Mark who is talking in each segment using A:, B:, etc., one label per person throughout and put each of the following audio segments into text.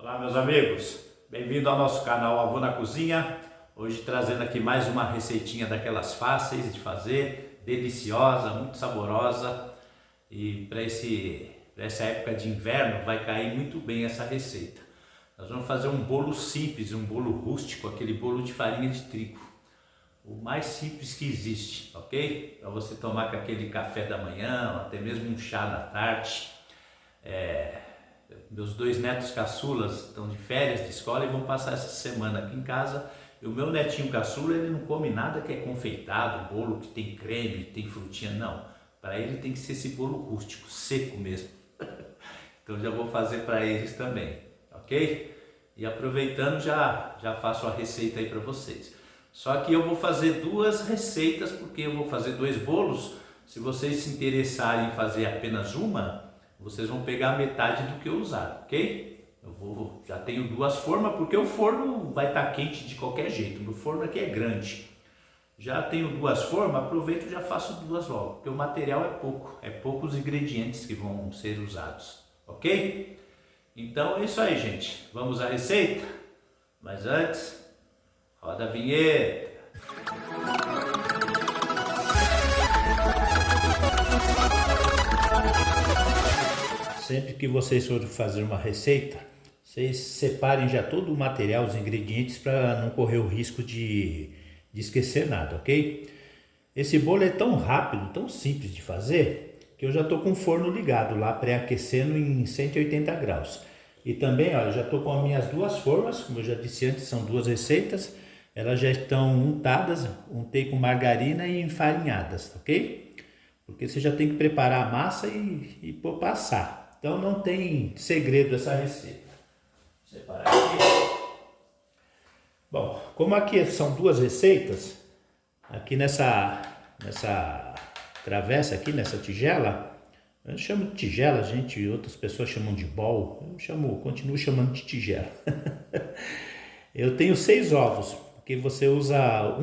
A: Olá meus amigos, bem-vindo ao nosso canal Avô na Cozinha. Hoje trazendo aqui mais uma receitinha daquelas fáceis de fazer, deliciosa, muito saborosa. E para essa época de inverno vai cair muito bem essa receita. Nós vamos fazer um bolo simples, um bolo rústico, aquele bolo de farinha de trigo. O mais simples que existe, ok? Para você tomar com aquele café da manhã, ou até mesmo um chá da tarde. Meus dois netos caçulas estão de férias de escola e vão passar essa semana aqui em casa. E o meu netinho caçula, ele não come nada que é confeitado, bolo que tem creme, tem frutinha, não. Para ele tem que ser esse bolo rústico, seco mesmo. Então já vou fazer para eles também, ok? E aproveitando já faço a receita aí para vocês. Só que eu vou fazer duas receitas, porque eu vou fazer dois bolos. Se vocês se interessarem em fazer apenas uma, vocês vão pegar metade do que eu usar, ok? Já tenho duas formas, porque o forno vai estar quente de qualquer jeito. Meu forno aqui é grande. Já tenho duas formas, aproveito e já faço duas logo, porque o material é pouco. É poucos ingredientes que vão ser usados, ok? Então é isso aí, gente. Vamos à receita? Mas antes, roda a vinheta. Sempre que vocês forem fazer uma receita, vocês separem já todo o material, os ingredientes, para não correr o risco de esquecer nada, ok? Esse bolo é tão rápido, tão simples de fazer, que eu já estou com o forno ligado lá, pré-aquecendo em 180 graus. E também, ó, já estou com as minhas duas formas, como eu já disse antes, são duas receitas. Elas já estão untadas, untei com margarina e enfarinhadas, ok? Porque você já tem que preparar a massa e pôr passar. Então não tem segredo essa receita. Vou separar aqui. Bom, como aqui são duas receitas, aqui nessa travessa aqui, nessa tigela, eu chamo de tigela, gente, outras pessoas chamam de bol, continuo chamando de tigela. Eu tenho 6 ovos, porque você usa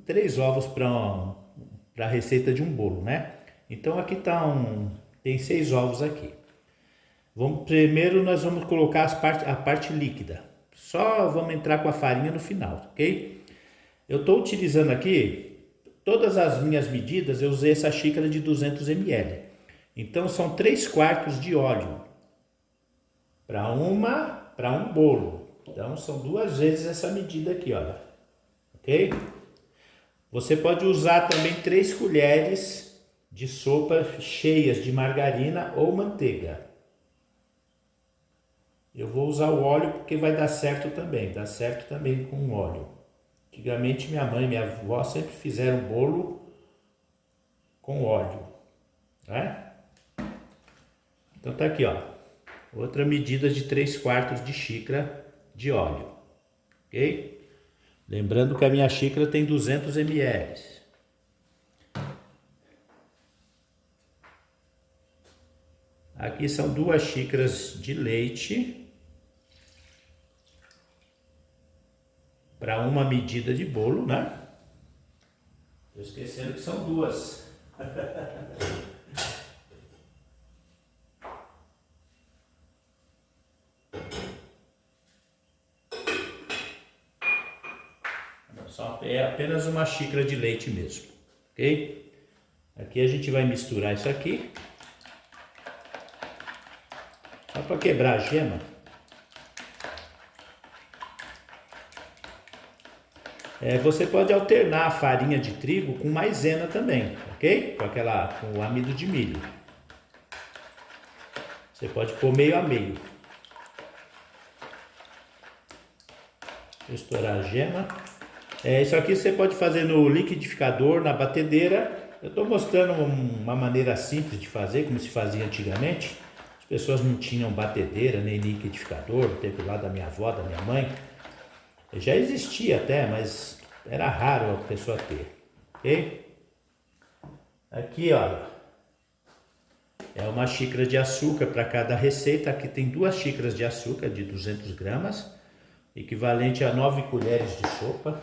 A: 3 ovos para a receita de um bolo, né? Então aqui tem 6 ovos aqui. Primeiro nós vamos colocar a parte líquida. Só vamos entrar com a farinha no final, ok? Eu estou utilizando aqui, todas as minhas medidas, eu usei essa xícara de 200 ml. Então são 3/4 de óleo para um bolo. Então são 2 vezes essa medida aqui, olha. Ok? Você pode usar também 3 colheres de sopa cheias de margarina ou manteiga. Eu vou usar o óleo porque vai dar certo também, dá certo também com o óleo. Antigamente minha mãe e minha avó sempre fizeram bolo com óleo, né? Então tá aqui, ó, outra medida de 3/4 de xícara de óleo, ok? Lembrando que a minha xícara tem 200 ml. Aqui são 2 xícaras de leite para uma medida de bolo, né? Tô esquecendo que são 2. É apenas uma xícara de leite mesmo, ok? Aqui a gente vai misturar isso aqui. Só para quebrar a gema. Você pode alternar a farinha de trigo com maisena também, ok? Com o amido de milho. Você pode pôr meio a meio. Vou estourar a gema. Isso aqui você pode fazer no liquidificador, na batedeira. Eu estou mostrando uma maneira simples de fazer, como se fazia antigamente. As pessoas não tinham batedeira nem liquidificador, no tempo lá da minha avó, da minha mãe. Já existia até, mas era raro a pessoa ter, ok? Aqui, olha, é uma xícara de açúcar para cada receita. Aqui tem 2 xícaras de açúcar de 200 gramas, equivalente a 9 colheres de sopa.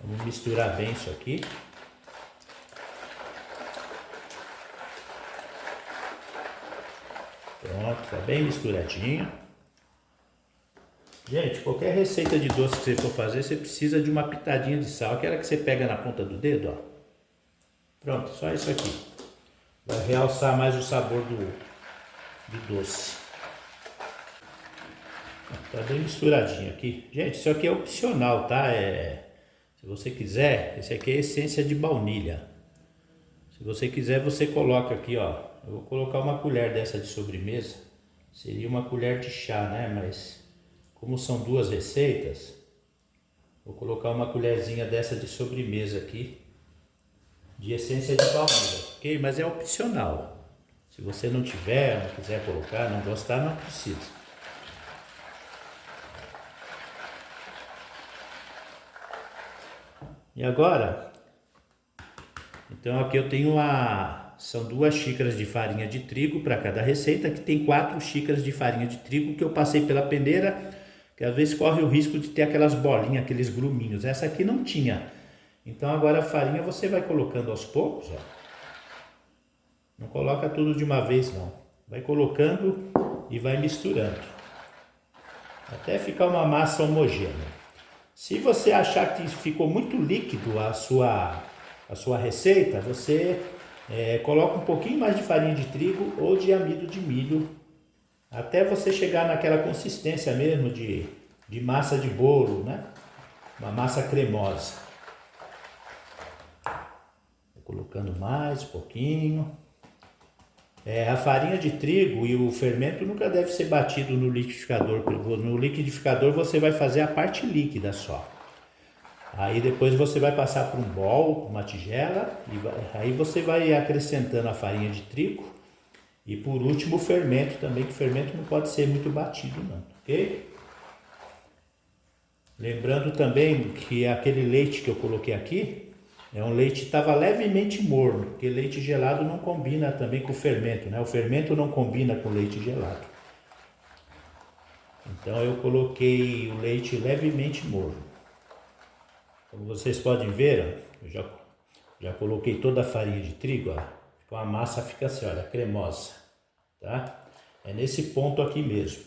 A: Vamos misturar bem isso aqui. Pronto, tá bem misturadinho. Gente, qualquer receita de doce que você for fazer, você precisa de uma pitadinha de sal, aquela que você pega na ponta do dedo, ó. Pronto, só isso aqui. Vai realçar mais o sabor do doce. Tá bem misturadinho aqui. Gente, isso aqui é opcional, tá? Se você quiser, esse aqui é essência de baunilha. Se você quiser, você coloca aqui, ó. Eu vou colocar uma colher dessa de sobremesa. Seria uma colher de chá, né? Mas como são duas receitas, vou colocar uma colherzinha dessa de sobremesa aqui, de essência de baunilha, ok? Mas é opcional. Se você não tiver, não quiser colocar, não gostar, não precisa. E agora, então aqui eu tenho são 2 xícaras de farinha de trigo para cada receita, que tem 4 xícaras de farinha de trigo que eu passei pela peneira, que às vezes corre o risco de ter aquelas bolinhas, aqueles gruminhos. Essa aqui não tinha. Então agora a farinha você vai colocando aos poucos, ó. Não coloca tudo de uma vez não. Vai colocando e vai misturando, até ficar uma massa homogênea. Se você achar que ficou muito líquido a sua receita, você coloca um pouquinho mais de farinha de trigo ou de amido de milho, até você chegar naquela consistência mesmo de massa de bolo, né? Uma massa cremosa. Vou colocando mais um pouquinho. A farinha de trigo e o fermento nunca deve ser batido no liquidificador. No liquidificador você vai fazer a parte líquida só. Aí depois você vai passar por um bol, uma tigela, e aí você vai acrescentando a farinha de trigo. E por último o fermento também, que o fermento não pode ser muito batido não, ok? Lembrando também que aquele leite que eu coloquei aqui, é um leite que estava levemente morno, porque leite gelado não combina também com o fermento, né? O fermento não combina com leite gelado. Então eu coloquei o leite levemente morno. Como vocês podem ver, ó, eu já coloquei toda a farinha de trigo, ó. Então a massa fica assim, olha, cremosa, tá? É nesse ponto aqui mesmo.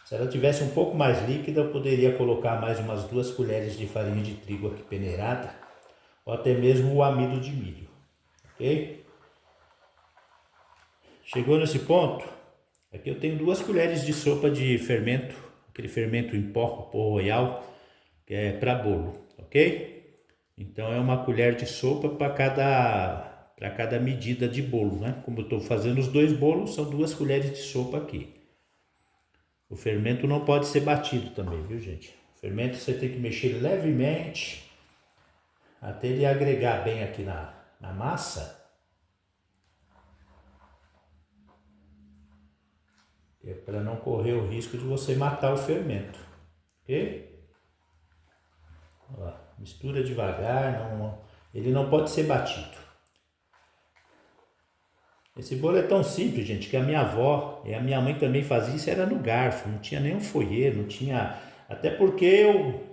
A: Se ela tivesse um pouco mais líquida, eu poderia colocar mais umas 2 colheres de farinha de trigo aqui peneirada, ou até mesmo o amido de milho, ok? Chegou nesse ponto, aqui eu tenho 2 colheres de sopa de fermento, aquele fermento em pó royal, que é para bolo, ok? Então é uma colher de sopa para cada medida de bolo, né? Como eu estou fazendo os 2 bolos, são 2 colheres de sopa aqui. O fermento não pode ser batido também, viu, gente? O fermento você tem que mexer levemente, até ele agregar bem aqui na massa. É para não correr o risco de você matar o fermento, ok? Ó, mistura devagar, ele não pode ser batido. Esse bolo é tão simples, gente, que a minha avó e a minha mãe também faziam isso, era no garfo, não tinha nenhum foyer, não tinha... Até porque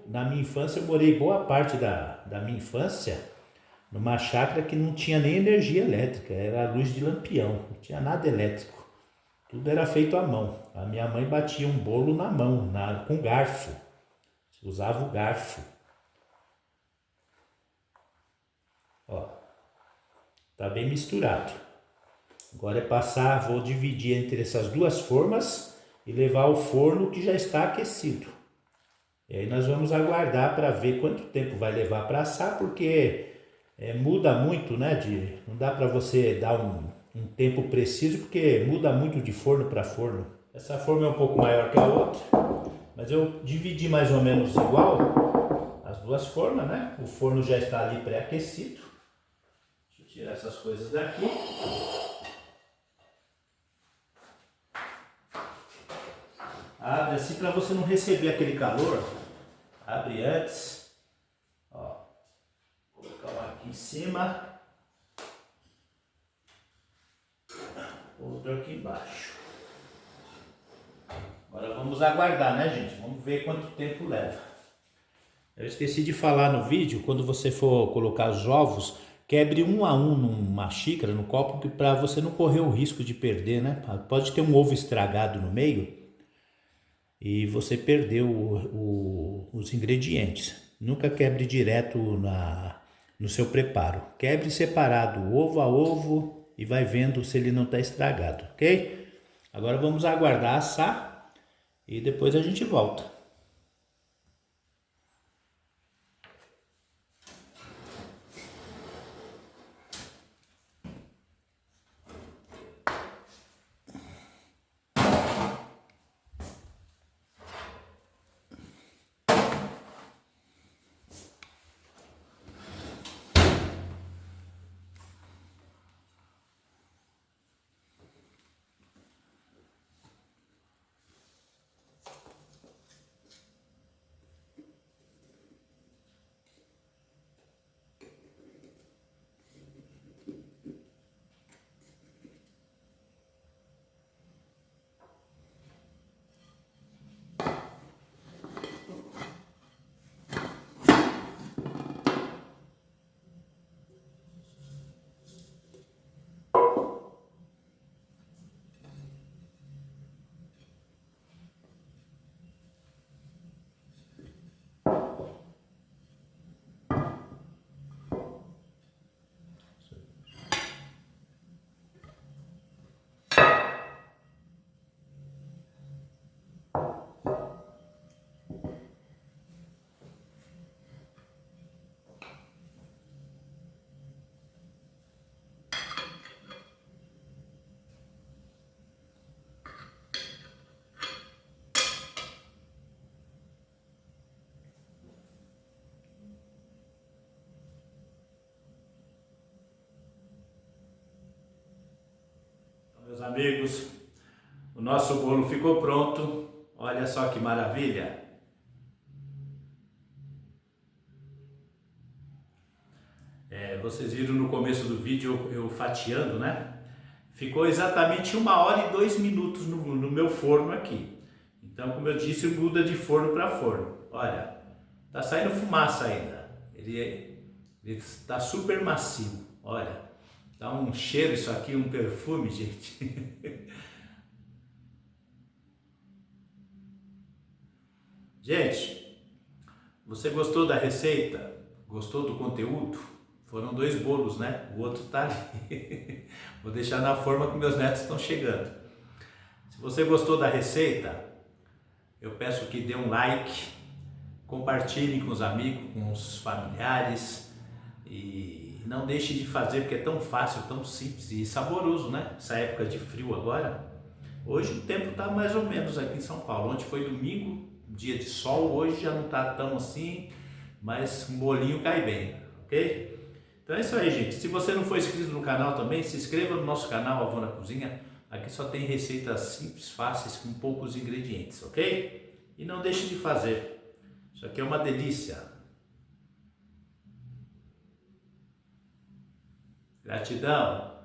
A: na minha infância, eu morei boa parte da minha infância numa chácara que não tinha nem energia elétrica, era luz de lampião, não tinha nada elétrico. Tudo era feito à mão. A minha mãe batia um bolo na mão, com garfo. Usava o garfo. Ó, tá bem misturado. Agora vou dividir entre essas 2 formas e levar ao forno que já está aquecido. E aí nós vamos aguardar para ver quanto tempo vai levar para assar, porque muda muito, né? Não dá para você dar um tempo preciso, porque muda muito de forno para forno. Essa forma é um pouco maior que a outra, mas eu dividi mais ou menos igual as 2 formas, né? O forno já está ali pré-aquecido. Deixa eu tirar essas coisas daqui. Abre assim para você não receber aquele calor. Abre antes. Ó, vou colocar uma aqui em cima. Outro aqui embaixo. Agora vamos aguardar, né, gente? Vamos ver quanto tempo leva. Eu esqueci de falar no vídeo, quando você for colocar os ovos, quebre um a um numa xícara, no copo, para você não correr o risco de perder, né? Pode ter um ovo estragado no meio e você perdeu os ingredientes. Nunca quebre direto no seu preparo. Quebre separado, ovo a ovo, e vai vendo se ele não está estragado, ok? Agora vamos aguardar assar e depois a gente volta. Meus amigos, o nosso bolo ficou pronto. Olha só que maravilha! Vocês viram no começo do vídeo eu fatiando, né? Ficou exatamente 1 hora e 2 minutos no meu forno aqui. Então, como eu disse, muda de forno para forno. Olha, tá saindo fumaça ainda. Ele está super macio. Olha, dá um cheiro isso aqui, um perfume, gente. Gente, você gostou da receita? Gostou do conteúdo? Foram 2 bolos, né? O outro tá ali. Vou deixar na forma que meus netos estão chegando. Se você gostou da receita, eu peço que dê um like, compartilhe com os amigos, com os familiares e não deixe de fazer, porque é tão fácil, tão simples e saboroso, né? Essa época de frio agora. Hoje o tempo tá mais ou menos aqui em São Paulo. Ontem foi domingo, dia de sol, hoje já não tá tão assim, mas um bolinho cai bem, ok? Então é isso aí, gente. Se você não for inscrito no canal também, se inscreva no nosso canal Avô na Cozinha. Aqui só tem receitas simples, fáceis, com poucos ingredientes, ok? E não deixe de fazer. Isso aqui é uma delícia. Gratidão.